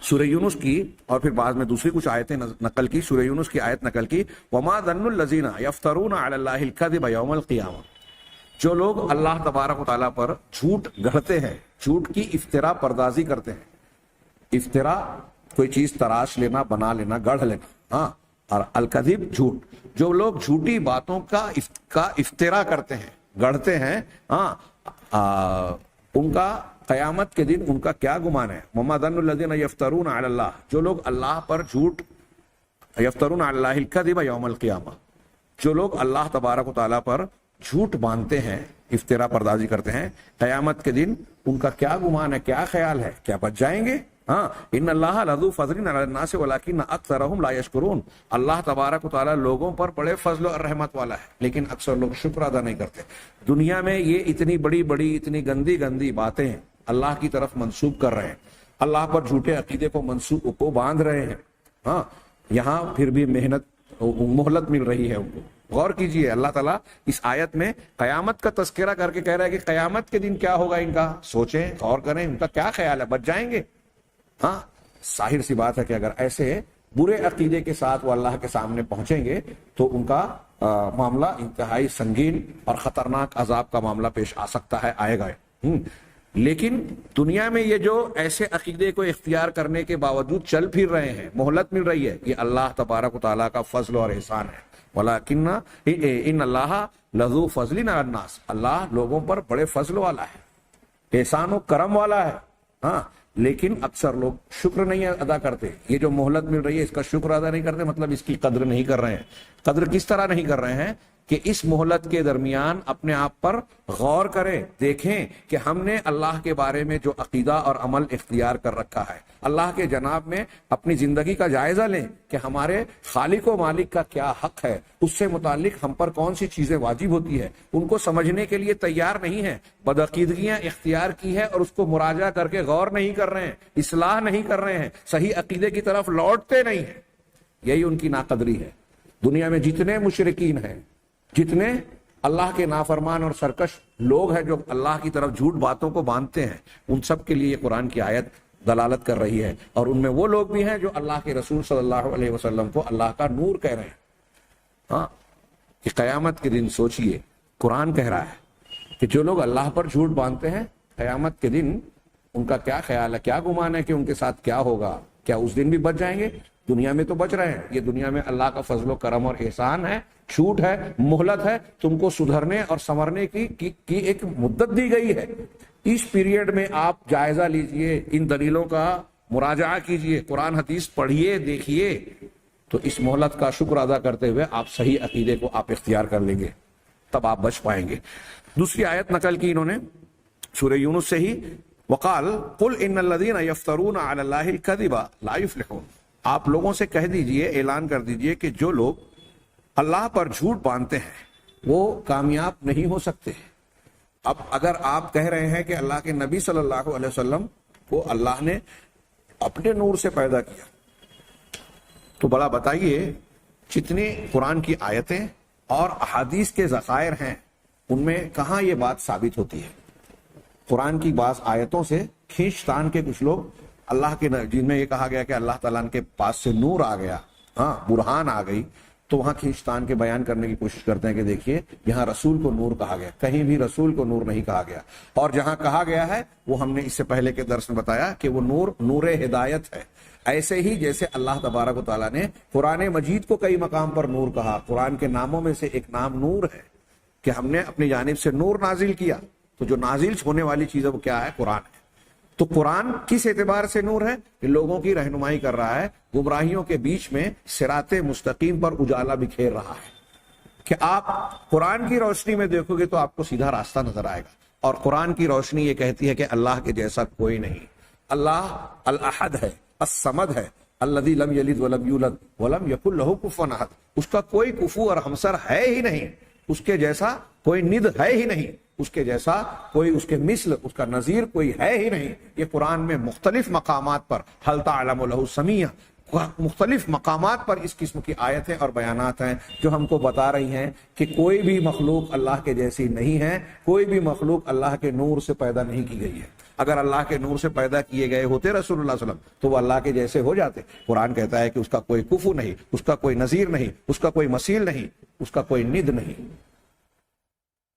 سورہ یونس کی, اور پھر بعد میں دوسری کچھ آیتیں نقل کی. سورہ یونس کی آیت نقل کی, وما ظن الذین یفترون علی اللہ الکذب یوم القیامہ, جو لوگ اللہ تبارک و تعالیٰ پر جھوٹ گڑھتے ہیں, جھوٹ کی افترا پردازی کرتے ہیں. افترا کوئی چیز تراش لینا, بنا لینا, گڑھ لینا, اور الکذب جھوٹ. جو لوگ جھوٹی باتوں کا افترا کرتے ہیں, گڑھتے ہیں, ان کا قیامت کے دن ان کا کیا گمان ہے. وما ظن الذین یفترون علی اللہ, جو لوگ اللہ پر جھوٹ, یفترون علی اللہ الکذب یوم القیامہ, جو لوگ اللہ تبارک و تعالیٰ پر جھوٹ باندھتے ہیں, افترا پردازی کرتے ہیں, قیامت کے دن ان کا کیا گمان ہے, کیا خیال ہے, کیا بچ جائیں گے؟ ان اللہ لذو فضل علی الناس ولکن اکثرهم لا یشکرون, اللہ تبارک و تعالیٰ لوگوں پر بڑے فضل اور رحمت والا ہے, لیکن اکثر لوگ شکر ادا نہیں کرتے. دنیا میں یہ اتنی بڑی بڑی, اتنی گندی گندی باتیں اللہ کی طرف منسوب کر رہے ہیں, اللہ پر جھوٹے عقیدے کو باندھ رہے ہیں. یہاں پھر بھی مہلت مل رہی ہے ان کو. غور کیجئے, اللہ تعالیٰ اس آیت میں قیامت کا تذکرہ کر کے کہہ رہا ہے کہ قیامت کے دن کیا ہوگا ان کا, سوچیں, غور کریں, ان کا کیا خیال ہے, بچ جائیں گے؟ ظاہر سی بات ہے کہ اگر ایسے برے عقیدے کے ساتھ وہ اللہ کے سامنے پہنچیں گے تو ان کا معاملہ انتہائی سنگین اور خطرناک عذاب کا معاملہ پیش آ سکتا ہے, آئے گا. لیکن دنیا میں یہ جو ایسے عقیدے کو اختیار کرنے کے باوجود چل پھر رہے ہیں, مہلت مل رہی ہے, یہ اللہ تبارک و تعالیٰ کا فضل اور احسان ہے. ولیکن ان اللہ لذو فضل علی الناس, اللہ لوگوں پر بڑے فضل والا ہے, احسان و کرم والا ہے. لیکن اکثر لوگ شکر نہیں ادا کرتے. یہ جو مہلت مل رہی ہے اس کا شکر ادا نہیں کرتے, مطلب اس کی قدر نہیں کر رہے ہیں. قدر کس طرح نہیں کر رہے ہیں کہ اس مہلت کے درمیان اپنے آپ پر غور کریں، دیکھیں کہ ہم نے اللہ کے بارے میں جو عقیدہ اور عمل اختیار کر رکھا ہے، اللہ کے جناب میں اپنی زندگی کا جائزہ لیں کہ ہمارے خالق و مالک کا کیا حق ہے، اس سے متعلق ہم پر کون سی چیزیں واجب ہوتی ہے، ان کو سمجھنے کے لیے تیار نہیں ہیں، بدعقیدگیاں اختیار کی ہے اور اس کو مراجعہ کر کے غور نہیں کر رہے ہیں، اصلاح نہیں کر رہے ہیں، صحیح عقیدے کی طرف لوٹتے نہیں ہیں۔ یہی ان کی ناقدری ہے۔ دنیا میں جتنے مشرکین ہیں، جتنے اللہ کے نافرمان اور سرکش لوگ ہیں جو اللہ کی طرف جھوٹ باتوں کو باندھتے ہیں، ان سب کے لیے قرآن کی آیت دلالت کر رہی ہے، اور ان میں وہ لوگ بھی ہیں جو اللہ کے رسول صلی اللہ علیہ وسلم کو اللہ کا نور کہہ رہے ہیں۔ ہاں، کہ قیامت کے دن سوچئے، قرآن کہہ رہا ہے کہ جو لوگ اللہ پر جھوٹ باندھتے ہیں، قیامت کے دن ان کا کیا خیال ہے، کیا گمان ہے کہ ان کے ساتھ کیا ہوگا؟ کیا اس دن بھی بچ جائیں گے؟ دنیا میں تو بچ رہے ہیں، یہ دنیا میں اللہ کا فضل و کرم اور احسان ہے، چھوٹ ہے، مہلت ہے، تم کو سدھرنے اور سنورنے کی ایک مدت دی گئی ہے۔ اس پیریڈ میں آپ جائزہ لیجئے، ان دلیلوں کا مراجعہ کیجئے، قرآن حدیث پڑھیے، دیکھیے، تو اس مہلت کا شکر ادا کرتے ہوئے آپ صحیح عقیدے کو آپ اختیار کر لیں گے، تب آپ بچ پائیں گے۔ دوسری آیت نقل کی انہوں نے سورہ یونس سے ہی، وقال قل ان الذين يفترون على الله الكذب لا يفلحون، آپ لوگوں سے کہہ دیجئے، اعلان کر دیجئے کہ جو لوگ اللہ پر جھوٹ باندھتے ہیں وہ کامیاب نہیں ہو سکتے۔ اب اگر آپ کہہ رہے ہیں کہ اللہ کے نبی صلی اللہ علیہ وسلم کو اللہ نے اپنے نور سے پیدا کیا، تو بڑا بتائیے جتنی قرآن کی آیتیں اور احادیث کے ذخائر ہیں ان میں کہاں یہ بات ثابت ہوتی ہے؟ قرآن کی بعض آیتوں سے کھینچ تان کے کچھ لوگ اللہ کے جن میں یہ کہا گیا کہ اللہ تعالیٰ کے پاس سے نور آ گیا، ہاں برہان آ گئی، تو وہاں کھینچتان کے بیان کرنے کی کوشش کرتے ہیں کہ دیکھیے یہاں رسول کو نور کہا گیا، کہیں بھی رسول کو نور نہیں کہا گیا، اور جہاں کہا گیا ہے وہ ہم نے اس سے پہلے کے درس میں بتایا کہ وہ نور نور ہدایت ہے۔ ایسے ہی جیسے اللہ تبارک و تعالیٰ نے قرآن مجید کو کئی مقام پر نور کہا، قرآن کے ناموں میں سے ایک نام نور ہے کہ ہم نے اپنی جانب سے نور نازل کیا، تو جو نازل ہونے والی چیز ہے وہ کیا ہے؟ قرآن ہے۔ تو قرآن کس اعتبار سے نور ہے؟ کہ لوگوں کی رہنمائی کر رہا ہے، گمراہیوں کے بیچ میں صراط مستقیم پر اجالا بکھیر رہا ہے، کہ آپ قرآن کی روشنی میں دیکھو گے تو آپ کو سیدھا راستہ نظر آئے گا، اور قرآن کی روشنی یہ کہتی ہے کہ اللہ کے جیسا کوئی نہیں، اللہ الاحد ہے، الصمد ہے، الذی لم یلد ولم یولد ولم یکن لہ کفوا احد، اس کا کوئی کفو اور ہمسر ہے ہی نہیں، اس کے جیسا کوئی ند ہے ہی نہیں، اس کے جیسا کوئی، اس کے مثل، اس کا نظیر کوئی ہے ہی نہیں۔ یہ قرآن میں مختلف مقامات پر حل تعلم لہ سمیہ، مختلف مقامات پر اس قسم کی آیتیں اور بیانات ہیں جو ہم کو بتا رہی ہیں کہ کوئی بھی مخلوق اللہ کے جیسی نہیں ہے، کوئی بھی مخلوق اللہ کے نور سے پیدا نہیں کی گئی ہے۔ اگر اللہ کے نور سے پیدا کیے گئے ہوتے رسول اللہ صلی اللہ علیہ وسلم تو وہ اللہ کے جیسے ہو جاتے۔ قرآن کہتا ہے کہ اس کا کوئی کفو نہیں، اس کا کوئی نظیر نہیں، اس کا کوئی مثیل نہیں، اس کا کوئی ند نہیں۔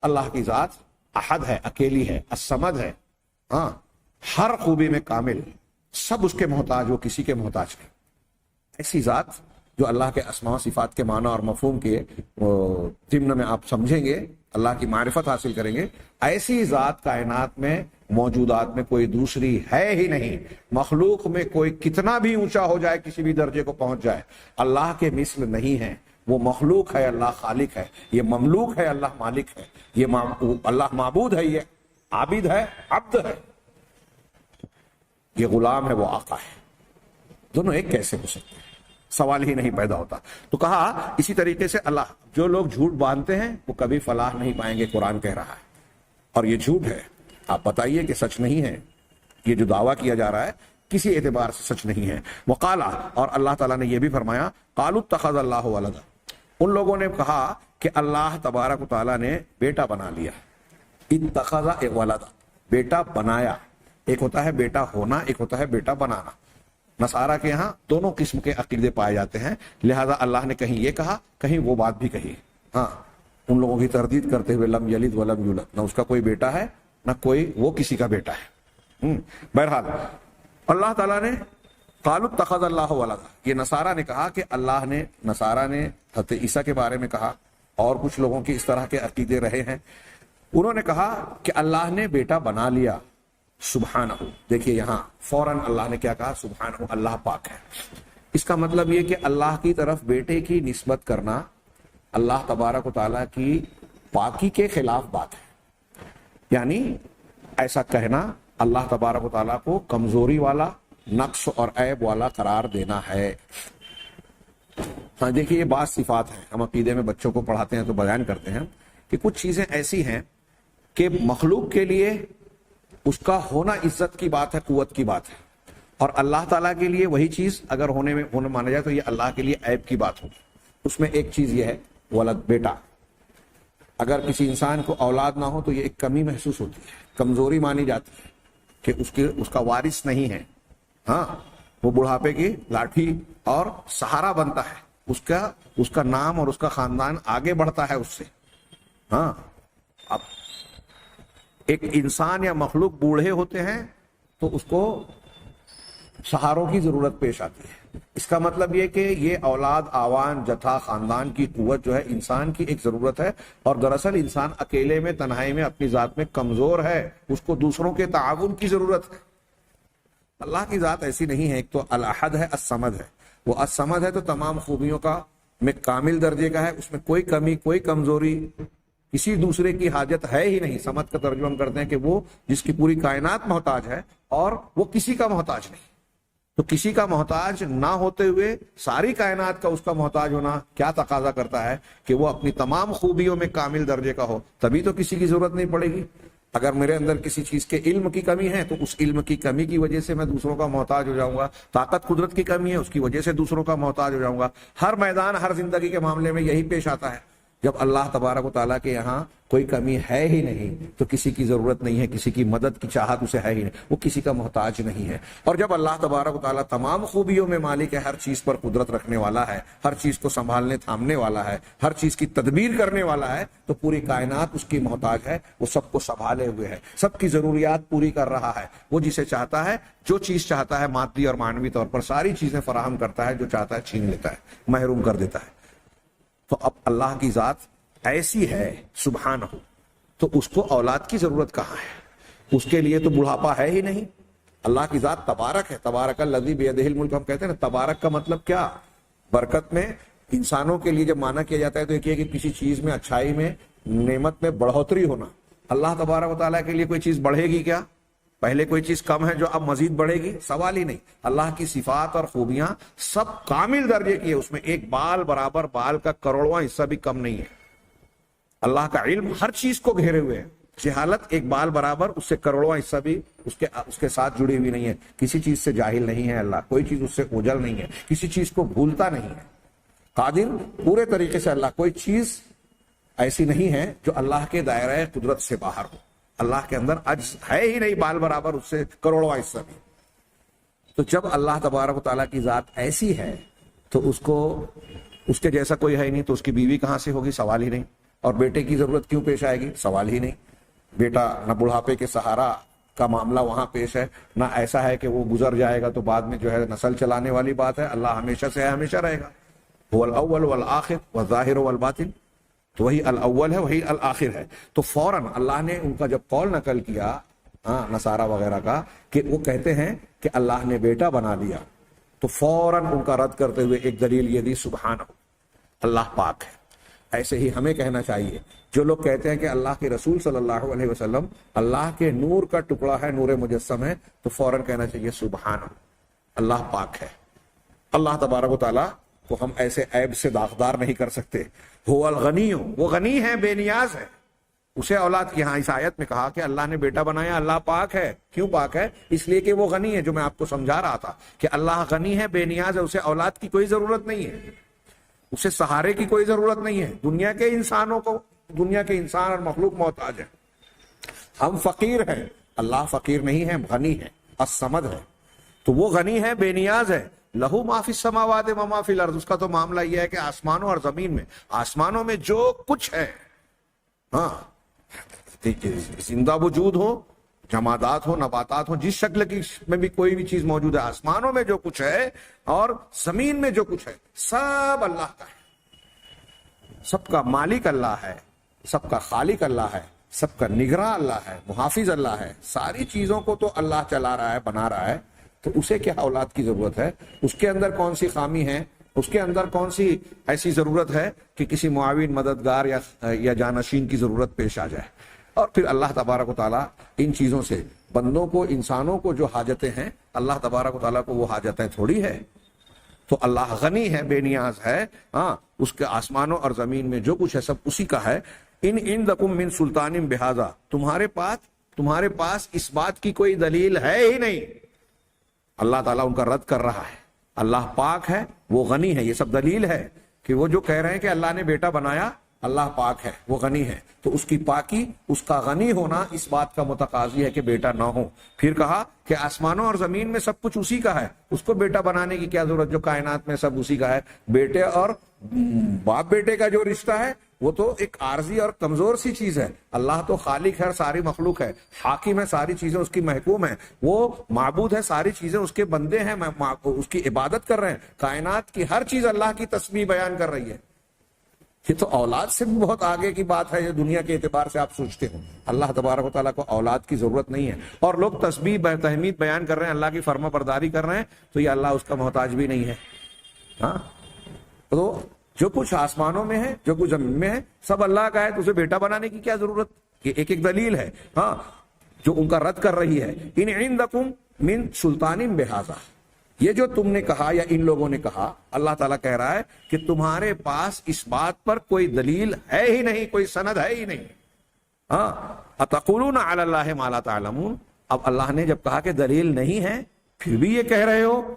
اللہ کی ذات احد ہے، اکیلی ہے، الصمد ہے، ہاں ہر خوبی میں کامل، سب اس کے محتاج، وہ کسی کے محتاج نہیں۔ ایسی ذات جو اللہ کے اسماء و صفات کے معنی اور مفہوم کے ضمن میں آپ سمجھیں گے، اللہ کی معرفت حاصل کریں گے، ایسی ذات کائنات میں، موجودات میں کوئی دوسری ہے ہی نہیں۔ مخلوق میں کوئی کتنا بھی اونچا ہو جائے، کسی بھی درجے کو پہنچ جائے، اللہ کے مثل نہیں ہے۔ وہ مخلوق ہے، اللہ خالق ہے، یہ مملوک ہے، اللہ مالک ہے، یہ اللہ معبود ہے، یہ عابد ہے، عبد ہے، یہ غلام ہے، وہ آقا ہے۔ دونوں ایک کیسے ہو سکتے ہیں؟ سوال ہی نہیں پیدا ہوتا۔ تو کہا اسی طریقے سے اللہ، جو لوگ جھوٹ باندھتے ہیں وہ کبھی فلاح نہیں پائیں گے، قرآن کہہ رہا ہے، اور یہ جھوٹ ہے۔ آپ بتائیے کہ سچ نہیں ہے، یہ جو دعویٰ کیا جا رہا ہے کسی اعتبار سے سچ نہیں ہے۔ وقالا، اور اللہ تعالیٰ نے یہ بھی فرمایا، قالوا اتخذ اللہ ولدا، ان لوگوں نے کہا کہ اللہ تبارک و تعالیٰ نے بیٹا بنا لیا۔ اتخذ ولدا، بیٹا بنایا، ایک ہوتا ہے بیٹا ہونا، ایک ہوتا ہے بیٹا بنانا۔ نصارہ کے ہاں دونوں قسم کے عقیدے پائے جاتے ہیں، لہذا اللہ نے کہیں یہ کہا، کہیں وہ بات بھی کہی۔ ہاں، ان لوگوں کی تردید کرتے ہوئے لم یلد ولم یولد، نہ اس کا کوئی بیٹا ہے نہ کوئی وہ کسی کا بیٹا ہے۔ بہرحال اللہ تعالیٰ نے قالوا اتخذ اللہ ولدا، یہ نصارہ نے کہا کہ اللہ نے، نصارہ نے حضرت عیسیٰ کے بارے میں کہا، اور کچھ لوگوں کے اس طرح کے عقیدے رہے ہیں، انہوں نے کہا کہ اللہ نے بیٹا بنا لیا، سبحانہ۔ دیکھیے یہاں فوراً اللہ نے کیا کہا؟ سبحانہ، اللہ پاک ہے۔ اس کا مطلب یہ کہ اللہ کی طرف بیٹے کی نسبت کرنا اللہ تبارک و تعالیٰ کی پاکی کے خلاف بات ہے. یعنی ایسا کہنا اللہ تبارک و تعالیٰ کو کمزوری والا، نقص اور عیب والا قرار دینا ہے. ہاں دیکھیے، یہ بعض صفات ہیں، ہم عقیدے میں بچوں کو پڑھاتے ہیں تو بیان کرتے ہیں کہ کچھ چیزیں ایسی ہیں کہ مخلوق کے لیے اس کا ہونا عزت کی بات ہے، قوت کی بات ہے، اور اللہ تعالیٰ کے لیے وہی چیز اگر ہونے مانا جائے تو یہ اللہ کے لیے عیب کی بات ہوگی. اس میں ایک چیز یہ ہے ولد، بیٹا. اگر کسی انسان کو اولاد نہ ہو تو یہ ایک کمی محسوس ہوتی ہے، کمزوری مانی جاتی ہے کہ اس کا وارث نہیں ہے. ہاں، وہ بڑھاپے کی لاٹھی اور سہارا بنتا ہے، اس کا نام اور اس کا خاندان آگے بڑھتا ہے اس سے. ہاں، اب ایک انسان یا مخلوق بوڑھے ہوتے ہیں تو اس کو سہاروں کی ضرورت پیش آتی ہے. اس کا مطلب یہ کہ یہ اولاد، آوان، جتھا، خاندان کی قوت جو ہے انسان کی ایک ضرورت ہے، اور دراصل انسان اکیلے میں، تنہائی میں اپنی ذات میں کمزور ہے، اس کو دوسروں کے تعاون کی ضرورت ہے. اللہ کی ذات ایسی نہیں ہے. ایک تو الاحد ہے، الصمد ہے. وہ الصمد ہے تو تمام خوبیوں کا میں کامل درجے کا ہے، اس میں کوئی کمی، کوئی کمزوری، کسی دوسرے کی حاجت ہے ہی نہیں. سمد کا ترجمہ ہم کرتے ہیں کہ وہ جس کی پوری کائنات محتاج ہے اور وہ کسی کا محتاج نہیں. تو کسی کا محتاج نہ ہوتے ہوئے ساری کائنات کا اس کا محتاج ہونا کیا تقاضا کرتا ہے کہ وہ اپنی تمام خوبیوں میں کامل درجے کا ہو، تبھی تو کسی کی ضرورت نہیں پڑے گی. اگر میرے اندر کسی چیز کے علم کی کمی ہے تو اس علم کی کمی کی وجہ سے میں دوسروں کا محتاج ہو جاؤں گا. طاقت قدرت کی کمی ہے، اس کی وجہ سے دوسروں کا محتاج ہو جاؤں گا. ہر میدان، ہر زندگی کے معاملے میں یہی پیش آتا ہے. جب اللہ تبارک و تعالیٰ کے یہاں کوئی کمی ہے ہی نہیں تو کسی کی ضرورت نہیں ہے، کسی کی مدد کی چاہت اسے ہے ہی نہیں، وہ کسی کا محتاج نہیں ہے. اور جب اللہ تبارک و تعالیٰ تمام خوبیوں میں مالک ہے، ہر چیز پر قدرت رکھنے والا ہے، ہر چیز کو سنبھالنے تھامنے والا ہے، ہر چیز کی تدبیر کرنے والا ہے، تو پوری کائنات اس کی محتاج ہے. وہ سب کو سنبھالے ہوئے ہے، سب کی ضروریات پوری کر رہا ہے. وہ جسے چاہتا ہے، جو چیز چاہتا ہے مادی اور معنوی طور پر ساری چیزیں فراہم کرتا ہے، جو چاہتا ہے چھین لیتا ہے، محروم کر دیتا ہے. تو اب اللہ کی ذات ایسی ہے سبحانہ، تو اس کو اولاد کی ضرورت کہاں ہے؟ اس کے لیے تو بڑھاپا ہے ہی نہیں. اللہ کی ذات تبارک ہے. تبارک الذی بیدہ الملک، ہم کہتے ہیں نا تبارک کا مطلب کیا؟ برکت میں. انسانوں کے لیے جب معنی کیا جاتا ہے تو ایک یہ کہ کسی چیز میں، اچھائی میں، نعمت میں بڑھوتری ہونا. اللہ تبارک و تعالیٰ کے لیے کوئی چیز بڑھے گی کیا؟ پہلے کوئی چیز کم ہے جو اب مزید بڑھے گی؟ سوال ہی نہیں. اللہ کی صفات اور خوبیاں سب کامل درجے کی ہے، اس میں ایک بال برابر بال کا کروڑواں حصہ بھی کم نہیں ہے. اللہ کا علم ہر چیز کو گھیرے ہوئے ہے. جہالت ایک بال برابر اس سے کروڑواں حصہ بھی اس کے ساتھ جڑی ہوئی نہیں ہے. کسی چیز سے جاہل نہیں ہے اللہ، کوئی چیز اس سے اوجھل نہیں ہے، کسی چیز کو بھولتا نہیں ہے. قادر پورے طریقے سے اللہ، کوئی چیز ایسی نہیں ہے جو اللہ کے دائرہ قدرت سے باہر ہو. اللہ کے اندر عجز ہے ہی نہیں بال برابر اس سے کروڑواں حصہ بھی. تو جب اللہ تبارک و تعالیٰ کی ذات ایسی ہے تو اس کے جیسا کوئی ہے ہی نہیں، تو اس کی بیوی کہاں سے ہوگی؟ سوال ہی نہیں. اور بیٹے کی ضرورت کیوں پیش آئے گی؟ سوال ہی نہیں. بیٹا نہ بڑھاپے کے سہارا کا معاملہ وہاں پیش ہے، نہ ایسا ہے کہ وہ گزر جائے گا تو بعد میں جو ہے نسل چلانے والی بات ہے. اللہ ہمیشہ سے ہے، ہمیشہ رہے گا. هو الاول والآخر والظاہر والباطن، تو وہی الاول ہے، وہی الآخر ہے. تو فوراً اللہ نے ان کا جب قول نقل کیا نصارہ وغیرہ کا کہ وہ کہتے ہیں کہ اللہ نے بیٹا بنا دیا، تو فوراً ان کا رد کرتے ہوئے ایک دلیل یہ دی سبحانہ، اللہ پاک ہے. ایسے ہی ہمیں کہنا چاہیے. جو لوگ کہتے ہیں کہ اللہ کے رسول صلی اللہ علیہ وسلم اللہ کے نور کا ٹکڑا ہے، نور مجسم ہے، تو فوراً کہنا چاہیے سبحانہ، اللہ پاک ہے. اللہ تبارک و تعالیٰ کو ہم ایسے عیب سے داغدار نہیں کر سکتے. هو الغنی، وہ غنی ہے، بے نیاز ہے. اسے اولاد کی، ہاں اس آیت میں کہا کہ اللہ نے بیٹا بنایا، اللہ پاک ہے. کیوں پاک ہے؟ اس لیے کہ وہ غنی ہے، جو میں آپ کو سمجھا رہا تھا کہ اللہ غنی ہے، بے نیاز ہے، اسے اولاد کی کوئی ضرورت نہیں ہے، اسے سہارے کی کوئی ضرورت نہیں ہے. دنیا کے انسان اور مخلوق محتاج ہیں. ہم فقیر ہیں، اللہ فقیر نہیں ہے، غنی ہے، الصمد ہے. تو وہ غنی ہے، بے نیاز ہے. لہو ما فی السماوات و ما فی الارض، اس کا تو معاملہ یہ ہے کہ آسمانوں اور زمین میں، آسمانوں میں جو کچھ ہے، ہاں زندہ وجود ہو، جمادات ہو، نباتات ہو، جس شکل کی میں بھی کوئی بھی چیز موجود ہے، آسمانوں میں جو کچھ ہے اور زمین میں جو کچھ ہے، سب اللہ کا ہے. سب کا مالک اللہ ہے، سب کا خالق اللہ ہے، سب کا نگراں اللہ ہے، محافظ اللہ ہے. ساری چیزوں کو تو اللہ چلا رہا ہے، بنا رہا ہے. تو اسے کیا اولاد کی ضرورت ہے؟ اس کے اندر کون سی خامی ہے اس کے اندر کون سی ایسی ضرورت ہے کہ کسی معاون مددگار یا جانشین کی ضرورت پیش آ جائے؟ اور پھر اللہ تبارک و تعالیٰ ان چیزوں سے بندوں کو، انسانوں کو جو حاجتیں ہیں، اللہ تبارک و تعالیٰ کو وہ حاجتیں تھوڑی ہے. تو اللہ غنی ہے، بے نیاز ہے. ہاں، اس کے آسمانوں اور زمین میں جو کچھ ہے سب اسی کا ہے. ان عندکم من سلطان بہذا، تمہارے پاس اس بات کی کوئی دلیل ہے ہی نہیں. اللہ تعالیٰ ان کا رد کر رہا ہے. اللہ پاک ہے، وہ غنی ہے. یہ سب دلیل ہے کہ وہ جو کہہ رہے ہیں کہ اللہ نے بیٹا بنایا، اللہ پاک ہے، وہ غنی ہے. تو اس کی پاکی، اس کا غنی ہونا اس بات کا متقاضی ہے کہ بیٹا نہ ہو. پھر کہا کہ آسمانوں اور زمین میں سب کچھ اسی کا ہے، اس کو بیٹا بنانے کی کیا ضرورت؟ جو کائنات میں سب اسی کا ہے. بیٹے اور باپ بیٹے کا جو رشتہ ہے وہ تو ایک عارضی اور کمزور سی چیز ہے. اللہ تو خالق ہے، ساری مخلوق ہے، حاکم ہے، ساری چیزیں اس کی محکوم ہیں، وہ معبود ہے، ساری چیزیں اس کے بندے ہیں، اس کی عبادت کر رہے ہیں. کائنات کی ہر چیز اللہ کی تسبیح بیان کر رہی ہے. یہ تو اولاد سے بھی بہت آگے کی بات ہے. یہ دنیا کے اعتبار سے آپ سوچتے ہو اللہ تبارک و تعالیٰ کو اولاد کی ضرورت نہیں ہے، اور لوگ تسبیح تحمید بیان کر رہے ہیں، اللہ کی فرما برداری کر رہے ہیں، تو یہ اللہ اس کا محتاج بھی نہیں ہے. ہاں، تو جو کچھ آسمانوں میں ہے، جو کچھ زمین میں ہے، سب اللہ کا ہے، تو اسے بیٹا بنانے کی کیا ضرورت؟ یہ ایک دلیل ہے ہاں جو ان کا رد کر رہی ہے. ان عندکم من سلطان بہذا، یہ جو تم نے کہا یا ان لوگوں نے کہا، اللہ تعالیٰ کہہ رہا ہے کہ تمہارے پاس اس بات پر کوئی دلیل ہے ہی نہیں، کوئی سند ہے ہی نہیں. ہاں، اتقولون علی اللہ ما لا تعلمون. اب اللہ نے جب کہا کہ دلیل نہیں ہے پھر بھی یہ کہہ رہے ہو،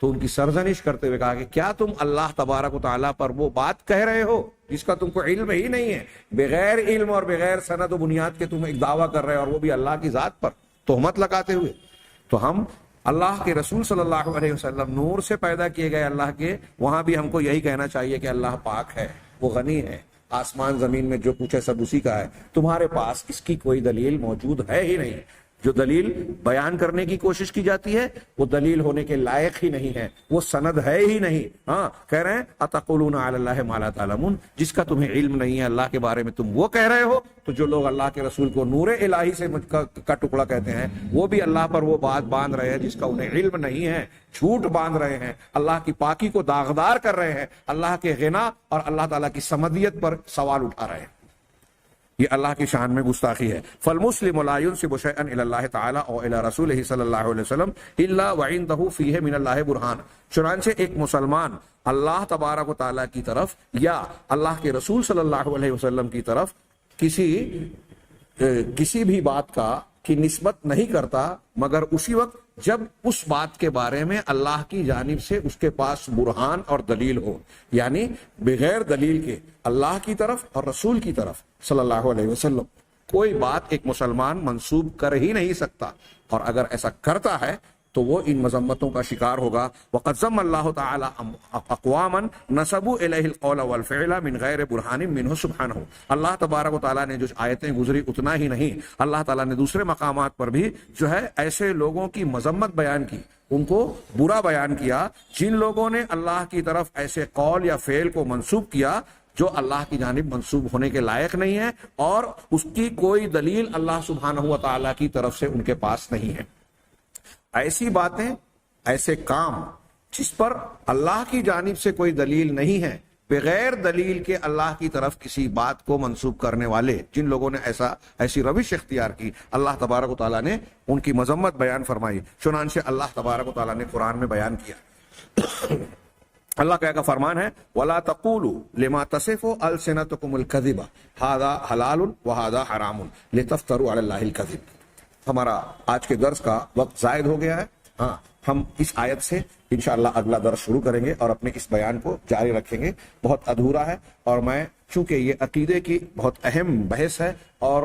تو ان کی سرزنش کرتے ہوئے کہا کہ کیا تم اللہ تبارک و تعالیٰ پر وہ بات کہہ رہے ہو جس کا تم کو علم ہی نہیں ہے؟ بغیر علم اور بغیر سند و بنیاد کے تم ایک دعویٰ کر رہے ہو، اور وہ بھی اللہ کی ذات پر تہمت لگاتے ہوئے. تو ہم اللہ کے رسول صلی اللہ علیہ وسلم نور سے پیدا کیے گئے اللہ کے، وہاں بھی ہم کو یہی کہنا چاہیے کہ اللہ پاک ہے، وہ غنی ہے، آسمان زمین میں جو کچھ ہے سب اسی کا ہے. تمہارے پاس اس کی کوئی دلیل موجود ہے ہی نہیں. جو دلیل بیان کرنے کی کوشش کی جاتی ہے وہ دلیل ہونے کے لائق ہی نہیں ہے، وہ سند ہے ہی نہیں. ہاں، کہہ رہے ہیں اتقولون علی اللہ ما لا تعلمون، جس کا تمہیں علم نہیں ہے اللہ کے بارے میں تم وہ کہہ رہے ہو. تو جو لوگ اللہ کے رسول کو نور الہی سے کا ٹکڑا کہتے ہیں، وہ بھی اللہ پر وہ بات باندھ رہے ہیں جس کا انہیں علم نہیں ہے، جھوٹ باندھ رہے ہیں، اللہ کی پاکی کو داغدار کر رہے ہیں، اللہ کے غنا اور اللہ تعالیٰ کی سمدیت پر سوال اٹھا رہے ہیں. یہ اللہ کی شان میں گستاخی ہے. فالمسلم لا ينسب شيئا الى الله تعالی او الى رسوله صلی اللہ علیہ وسلم الا وعنده فيه من اللہ برہان. چنانچہ ایک مسلمان اللہ تبارک و تعالیٰ کی طرف یا اللہ کے رسول صلی اللہ علیہ وسلم کی طرف کسی بھی بات کی نسبت نہیں کرتا مگر اسی وقت جب اس بات کے بارے میں اللہ کی جانب سے اس کے پاس برہان اور دلیل ہو. یعنی بغیر دلیل کے اللہ کی طرف اور رسول کی طرف صلی اللہ علیہ وسلم کوئی بات ایک مسلمان منسوب کر ہی نہیں سکتا، اور اگر ایسا کرتا ہے تو وہ ان مذمتوں کا شکار ہوگا. وقد ذم اللہ تعالی اقواما نسبوا الیہ القول والفعل من غیر برہان منہ سبحانہ. اللہ تبارک و تعالیٰ نے جو آیتیں گزری اتنا ہی نہیں، اللہ تعالیٰ نے دوسرے مقامات پر بھی جو ہے ایسے لوگوں کی مذمت بیان کی، ان کو برا بیان کیا جن لوگوں نے اللہ کی طرف ایسے قول یا فعل کو منسوب کیا جو اللہ کی جانب منسوب ہونے کے لائق نہیں ہے، اور اس کی کوئی دلیل اللہ سبحانہ و تعالیٰ کی طرف سے ان کے پاس نہیں ہے. ایسی باتیں، ایسے کام جس پر اللہ کی جانب سے کوئی دلیل نہیں ہے، بغیر دلیل کے اللہ کی طرف کسی بات کو منسوب کرنے والے جن لوگوں نے ایسی روش اختیار کی، اللہ تبارک و تعالیٰ نے ان کی مذمت بیان فرمائی. چنانچہ اللہ تبارک و تعالیٰ نے قرآن میں بیان کیا. اللہ کا فرمان ہے وَلَا تَقُولُوا لِمَا تَصِفُ أَلْسِنَتُكُمُ الْكَذِبَ هَذَا حَلَالٌ وَهَذَا حَرَامٌ لِتَفْتَرُوا عَلَى اللَّهِ الْكَذِبَ. ہمارا آج کے درس کا وقت زائد ہو گیا ہے. ہاں، ہم اس آیت سے انشاءاللہ اگلا درس شروع کریں گے اور اپنے اس بیان کو جاری رکھیں گے. بہت ادھورا ہے، اور میں چونکہ یہ عقیدے کی بہت اہم بحث ہے، اور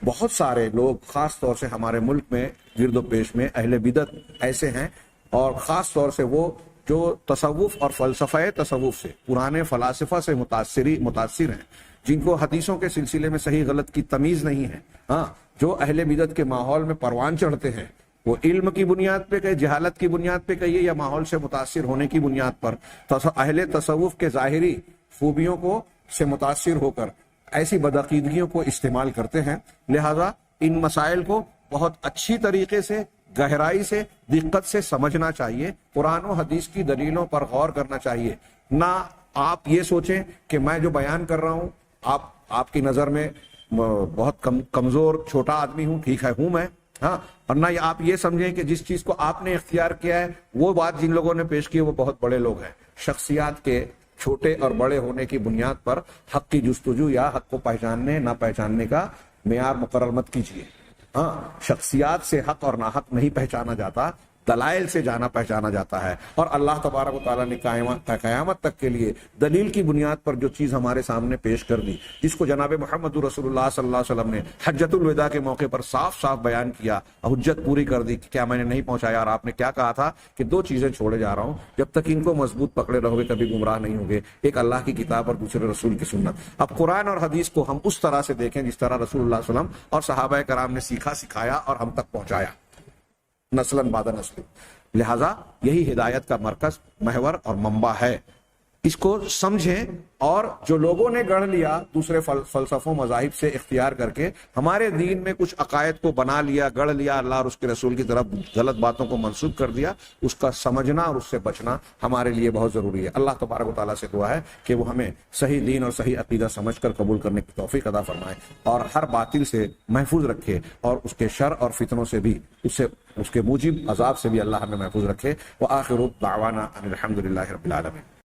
بہت سارے لوگ خاص طور سے ہمارے ملک میں گرد و پیش میں اہل بدعت ایسے ہیں، اور خاص طور سے وہ جو تصوف اور فلسفہ تصوف سے، پرانے فلاسفہ سے متاثر ہیں، جن کو حدیثوں کے سلسلے میں صحیح غلط کی تمیز نہیں ہے. ہاں، جو اہل بدعت کے ماحول میں پروان چڑھتے ہیں، وہ علم کی بنیاد پہ کہے، جہالت کی بنیاد پہ کہیے، یا ماحول سے متاثر ہونے کی بنیاد پر اہل تصوف کے ظاہری خوبیوں کو سے متاثر ہو کر ایسی بدعقیدگیوں کو استعمال کرتے ہیں. لہذا ان مسائل کو بہت اچھی طریقے سے گہرائی سے دقت سے سمجھنا چاہیے، قرآن و حدیث کی دلیلوں پر غور کرنا چاہیے، نہ آپ یہ سوچیں کہ میں جو بیان کر رہا ہوں آپ کی نظر میں بہت کمزور چھوٹا آدمی ہوں، ٹھیک ہے ہوں میں، ہاں، اور نہ آپ یہ سمجھیں کہ جس چیز کو آپ نے اختیار کیا ہے وہ بات جن لوگوں نے پیش کی ہے وہ بہت بڑے لوگ ہیں۔ شخصیات کے چھوٹے اور بڑے ہونے کی بنیاد پر حق کی جستجو یا حق کو پہچاننے نہ پہچاننے کا معیار مقرر مت کیجیے۔ ہاں، شخصیات سے حق اور ناحق نہیں پہچانا جاتا، دلائل سے جانا پہچانا جاتا ہے، اور اللہ تبارک و تعالیٰ نے قیامت تک کے لیے دلیل کی بنیاد پر جو چیز ہمارے سامنے پیش کر دی، جس کو جناب محمد رسول اللہ صلی اللہ علیہ وسلم نے حجۃ الوداع کے موقع پر صاف صاف بیان کیا، حجت پوری کر دی کہ کیا میں نے نہیں پہنچایا، اور آپ نے کیا کہا تھا کہ دو چیزیں چھوڑے جا رہا ہوں، جب تک ان کو مضبوط پکڑے رہو گے کبھی گمراہ نہیں ہوگے، ایک اللہ کی کتاب اور دوسرے رسول کی سنت۔ اب قرآن اور حدیث کو ہم اس طرح سے دیکھیں جس طرح رسول اللہ صلی اللہ علیہ وسلم اور صحابہ کرام نے سیکھا، سکھایا اور ہم تک پہنچایا، نسلاً بعد نسل۔ لہذا یہی ہدایت کا مرکز، محور اور منبع ہے، اس کو سمجھیں۔ اور جو لوگوں نے گڑھ لیا دوسرے فلسفوں مذاہب سے اختیار کر کے ہمارے دین میں کچھ عقائد کو بنا لیا، گڑھ لیا، اللہ اور اس کے رسول کی طرف غلط باتوں کو منسوب کر دیا، اس کا سمجھنا اور اس سے بچنا ہمارے لیے بہت ضروری ہے۔ اللہ تبارک و تعالیٰ سے دعا ہے کہ وہ ہمیں صحیح دین اور صحیح عقیدہ سمجھ کر قبول کرنے کی توفیق عطا فرمائے، اور ہر باطل سے محفوظ رکھے، اور اس کے شر اور فتنوں سے بھی، اس کے موجب عذاب سے بھی اللہ ہمیں محفوظ رکھے۔ وآخر دعوانا ان الحمد للہ رب العالمین۔